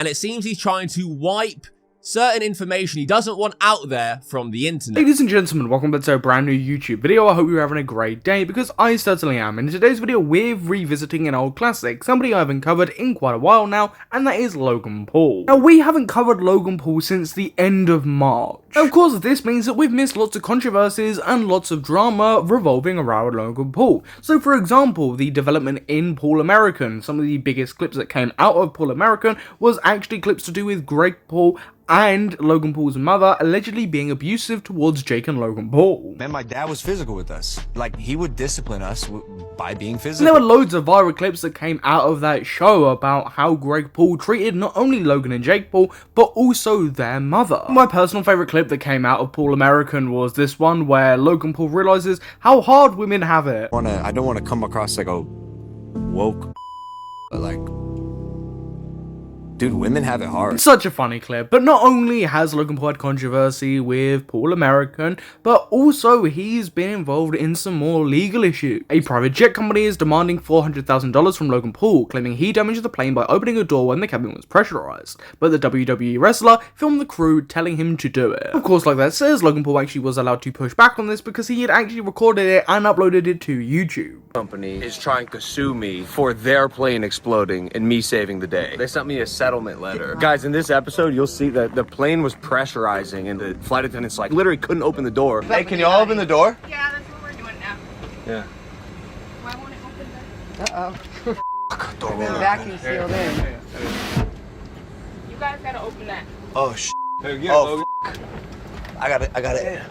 and it seems he's trying to wipe certain information he doesn't want out there from the internet. Ladies and gentlemen, welcome back to a brand new YouTube video. I hope you're having a great day, because I certainly am. In today's video, we're revisiting an old classic, somebody I haven't covered in quite a while now, and that is Logan Paul. Now, we haven't covered Logan Paul since the end of March. Of course, this means that we've missed lots of controversies and lots of drama revolving around Logan Paul. So, for example, the development in Paul American, some of the biggest clips that came out of Paul American was actually clips to do with Greg Paul and Logan Paul's mother allegedly being abusive towards Jake and Logan Paul. Man, my dad was physical with us. Like, he would discipline us by being physical. There were loads of viral clips that came out of that show about how Greg Paul treated not only Logan and Jake Paul, but also their mother. My personal favourite clip that came out of Paul American was this one where Logan Paul realises how hard women have it. I don't want to come across like a woke, but like, dude, women have it hard. It's such a funny clip, but not only has Logan Paul had controversy with Paul American, but also he's been involved in some more legal issues. A private jet company is demanding $400,000 from Logan Paul, claiming he damaged the plane by opening a door when the cabin was pressurized, but the WWE wrestler filmed the crew telling him to do it. Of course, like that says, Logan Paul actually was allowed to push back on this because he had actually recorded it and uploaded it to YouTube. Company is trying to sue me for their plane exploding and me saving the day. They sent me a settlement letter. Guys, in this episode, you'll see that the plane was pressurizing and the flight attendants like literally couldn't open the door. Hey, can y'all open the door? Yeah, that's what we're doing now. Yeah. Why won't it open that? Door Been vacuum sealed in. You guys gotta open that. Oh, sh**. Yeah, Oh, I got it. Okay.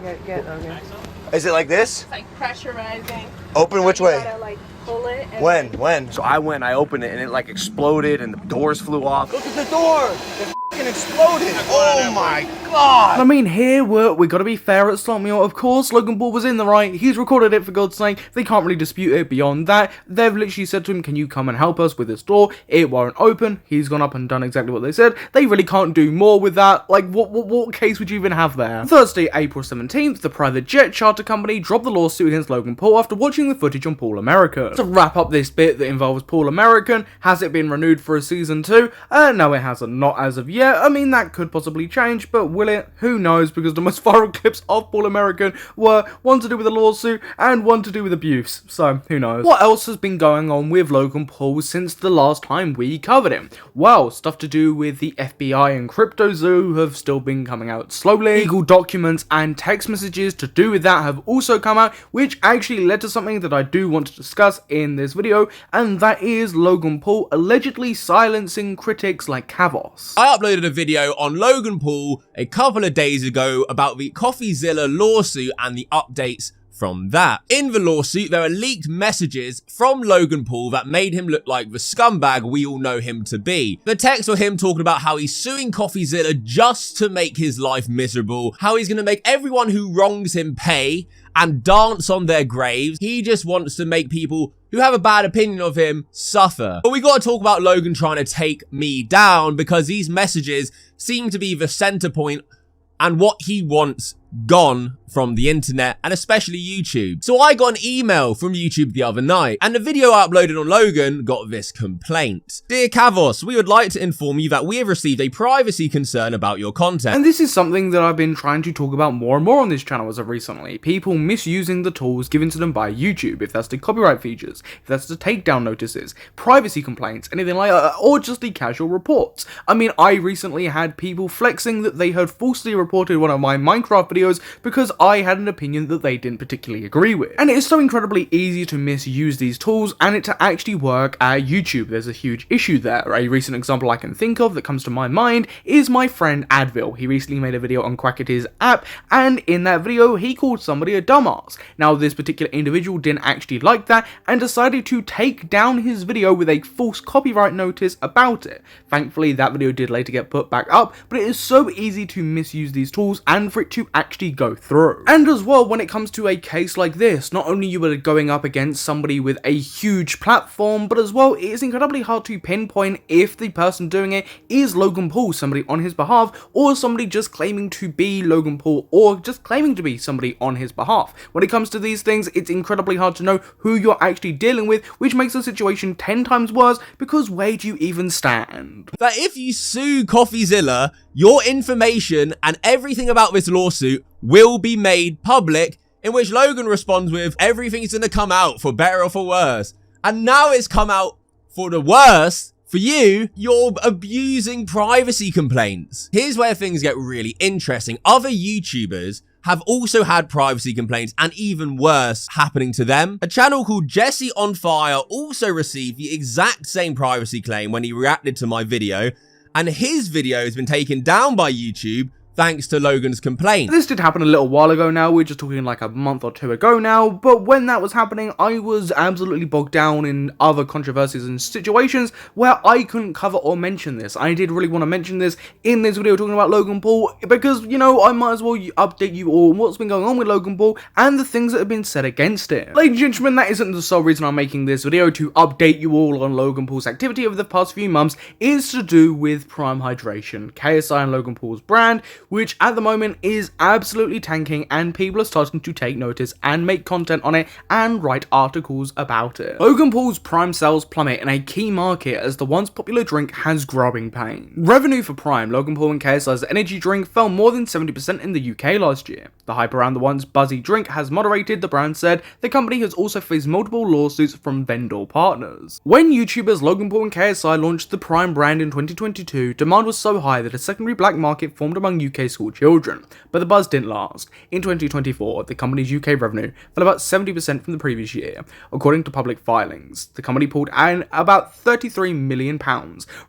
Is it like this? It's like pressurizing. Open which You way? gotta like pull it. And When? So I opened it, and it like exploded, and the doors flew off. Look at the door! It f***ing exploded! Oh my god! I mean, here we gotta be fair at Slotmeal. Of course, Logan Paul was in the right. He's recorded it, for God's sake. They can't really dispute it beyond that. They've literally said to him, can you come and help us with this door? It won't open. He's gone up and done exactly what they said. They really can't do more with that. Like, what case would you even have there? Thursday, April 17th, the private jet charter company dropped the lawsuit against Logan Paul after watching the footage on Paul American. To wrap up this bit that involves Paul American, has it been renewed for a season 2? No, it hasn't. Not as of yet. I mean, that could possibly change, but will it? Who knows, because the most viral clips of Paul American were one to do with a lawsuit and one to do with abuse, so who knows. What else has been going on with Logan Paul since the last time we covered him? Well, stuff to do with the FBI and Crypto Zoo have still been coming out slowly. Legal documents and text messages to do with that have also come out, which actually led to something that I do want to discuss in this video, and that is Logan Paul allegedly silencing critics like Kavos. I uploaded a video on Logan Paul a couple of days ago about the CoffeeZilla lawsuit and the updates from that. In the lawsuit, there are leaked messages from Logan Paul that made him look like the scumbag we all know him to be. The texts were him talking about how he's suing CoffeeZilla just to make his life miserable, how he's going to make everyone who wrongs him pay and dance on their graves. He just wants to make people who have a bad opinion of him suffer. But we got to talk about Logan trying to take me down, because these messages seem to be the center point and what he wants gone from the internet, and especially YouTube. So I got an email from YouTube the other night, and the video I uploaded on Logan got this complaint. Dear Kavos, we would like to inform you that we have received a privacy concern about your content. And this is something that I've been trying to talk about more and more on this channel as of recently. People misusing the tools given to them by YouTube, if that's the copyright features, if that's the takedown notices, privacy complaints, anything like that, or just the casual reports. I mean, I recently had people flexing that they had falsely reported one of my Minecraft videos because I had an opinion that they didn't particularly agree with. And it is so incredibly easy to misuse these tools and it to actually work at YouTube. There's a huge issue there. A recent example I can think of that comes to my mind is my friend Advil. He recently made a video on Quackety's app, and in that video he called somebody a dumbass. Now, this particular individual didn't actually like that and decided to take down his video with a false copyright notice about it. Thankfully, that video did later get put back up, but it is so easy to misuse these tools and for it to actually actually go through. And as well, when it comes to a case like this, not only you are going up against somebody with a huge platform, but as well, it is incredibly hard to pinpoint if the person doing it is Logan Paul, somebody on his behalf, or somebody just claiming to be Logan Paul, or just claiming to be somebody on his behalf. When it comes to these things, it's incredibly hard to know who you're actually dealing with, which makes the situation 10 times worse, because where do you even stand? That if you sue CoffeeZilla, your information and everything about this lawsuit will be made public, in which Logan responds with, everything's gonna come out for better or for worse. And now it's come out for the worse. For you, you're abusing privacy complaints. Here's where things get really interesting. Other YouTubers have also had privacy complaints, and even worse happening to them. A channel called Jesse on Fire also received the exact same privacy claim when he reacted to my video, and his video has been taken down by YouTube thanks to Logan's complaint. This did happen a little while ago now, we're just talking like a month or two ago now, but when that was happening, I was absolutely bogged down in other controversies and situations where I couldn't cover or mention this. I did really want to mention this in this video talking about Logan Paul, because, you know, I might as well update you all on what's been going on with Logan Paul and the things that have been said against it. Ladies and gentlemen, that isn't the sole reason I'm making this video, to update you all on Logan Paul's activity over the past few months. Is to do with Prime Hydration, KSI and Logan Paul's brand, which at the moment is absolutely tanking, and people are starting to take notice and make content on it and write articles about it. Logan Paul's Prime sales plummet in a key market as the once popular drink has growing pain. Revenue for Prime, Logan Paul and KSI's energy drink, fell more than 70% in the UK last year. The hype around the once buzzy drink has moderated, the brand said. The company has also faced multiple lawsuits from vendor partners. When YouTubers Logan Paul and KSI launched the Prime brand in 2022, demand was so high that a secondary black market formed among UK school children, but the buzz didn't last. In 2024, the company's UK revenue fell about 70% from the previous year. According to public filings, the company pulled in about £33 million,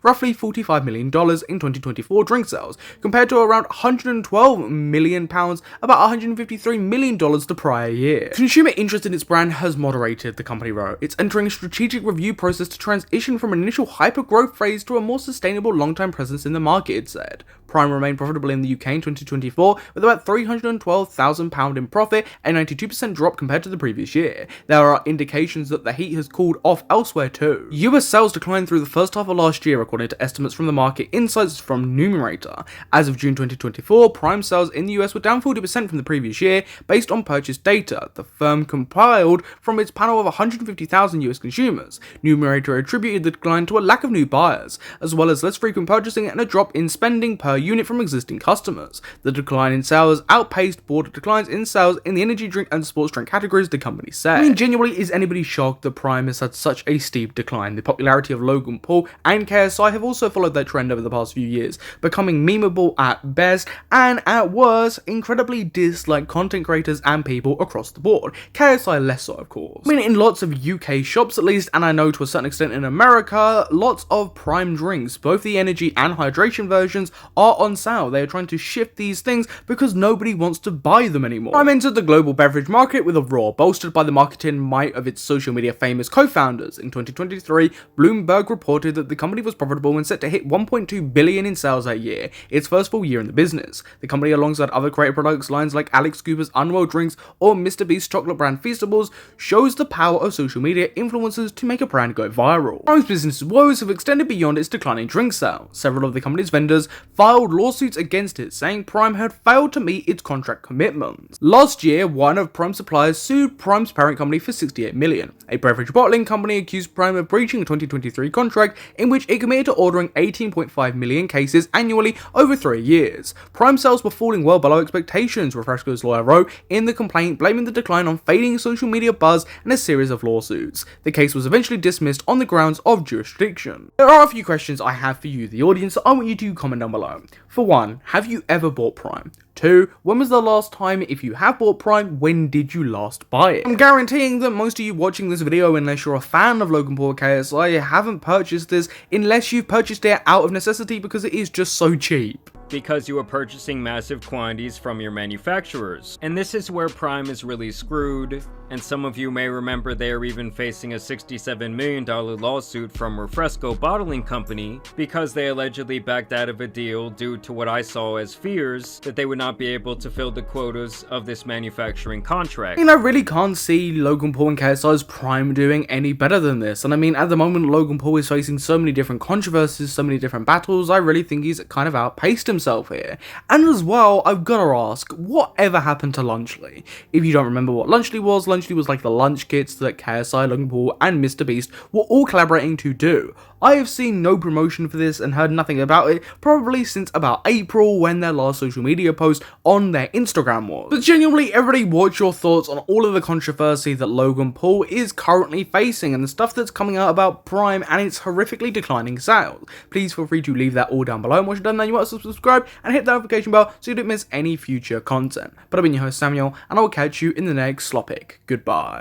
roughly $45 million in 2024 drink sales, compared to around £112 million, about $153 million the prior year. Consumer interest in its brand has moderated, the company wrote. It's entering a strategic review process to transition from an initial hyper-growth phase to a more sustainable long-term presence in the market, it said. Prime remained profitable in the UK in 2024 with about £312,000 in profit, a 92% drop compared to the previous year. There are indications that the heat has cooled off elsewhere too. US sales declined through the first half of last year according to estimates from the market insights from Numerator. As of June 2024, Prime sales in the US were down 40% from the previous year based on purchase data the firm compiled from its panel of 150,000 US consumers. Numerator attributed the decline to a lack of new buyers, as well as less frequent purchasing and a drop in spending per unit from existing customers. The decline in sales outpaced broader declines in sales in the energy drink and sports drink categories, the company said. I mean, genuinely, is anybody shocked that Prime has had such a steep decline? The popularity of Logan Paul and KSI have also followed that trend over the past few years, becoming memeable at best and at worst, incredibly disliked content creators and people across the board. KSI less so, of course. I mean, in lots of UK shops at least, and I know to a certain extent in America, lots of Prime drinks, both the energy and hydration versions, are on sale. They are trying to shift these things because nobody wants to buy them anymore. Prime entered the global beverage market with a roar, bolstered by the marketing might of its social media famous co-founders. In 2023, Bloomberg reported that the company was profitable and set to hit $1.2 billion in sales that year, its first full year in the business. The company, alongside other creative products lines like Alex Cooper's Unwell drinks or Mr. Beast's chocolate brand Feastables, shows the power of social media influencers to make a brand go viral. Prime's business woes have extended beyond its declining drink sales. Several of the company's vendors filed lawsuits against it, saying Prime had failed to meet its contract commitments. Last year, one of Prime's suppliers sued Prime's parent company for $68 million. A beverage bottling company accused Prime of breaching a 2023 contract in which it committed to ordering 18.5 million cases annually over 3 years. Prime sales were falling well below expectations, Refresco's lawyer wrote in the complaint, blaming the decline on fading social media buzz and a series of lawsuits. The case was eventually dismissed on the grounds of jurisdiction. There are a few questions I have for you, the audience, that I want you to comment down below. For one, have you ever bought Prime? 2, when was the last time, if you have bought Prime, when did you last buy it? I'm guaranteeing that most of you watching this video, unless you're a fan of Logan Paul KSI, haven't purchased this unless you've purchased it out of necessity because it is just so cheap. because you are purchasing massive quantities from your manufacturers. And this is where Prime is really screwed, and some of you may remember they are even facing a $67 million lawsuit from Refresco Bottling Company because they allegedly backed out of a deal due to what I saw as fears that they would not be able to fill the quotas of this manufacturing contract. I really can't see Logan Paul and KSI's Prime doing any better than this. And I mean, at the moment, Logan Paul is facing so many different controversies, so many different battles. I really think he's kind of outpaced himself here. And as well, I've got to ask, whatever happened to Lunchly? If you don't remember what Lunchly was like the lunch kits that KSI, Logan Paul, and Mr. Beast were all collaborating to do. I have seen no promotion for this and heard nothing about it probably since about April, when their last social media post on their Instagram was. But genuinely, everybody, what's your thoughts on all of the controversy that Logan Paul is currently facing and the stuff that's coming out about Prime and its horrifically declining sales? Please feel free to leave that all down below, and once you're done then, you want to subscribe and hit the notification bell so you don't miss any future content. But I've been your host Samuel, and I will catch you in the next slop pick. Goodbye.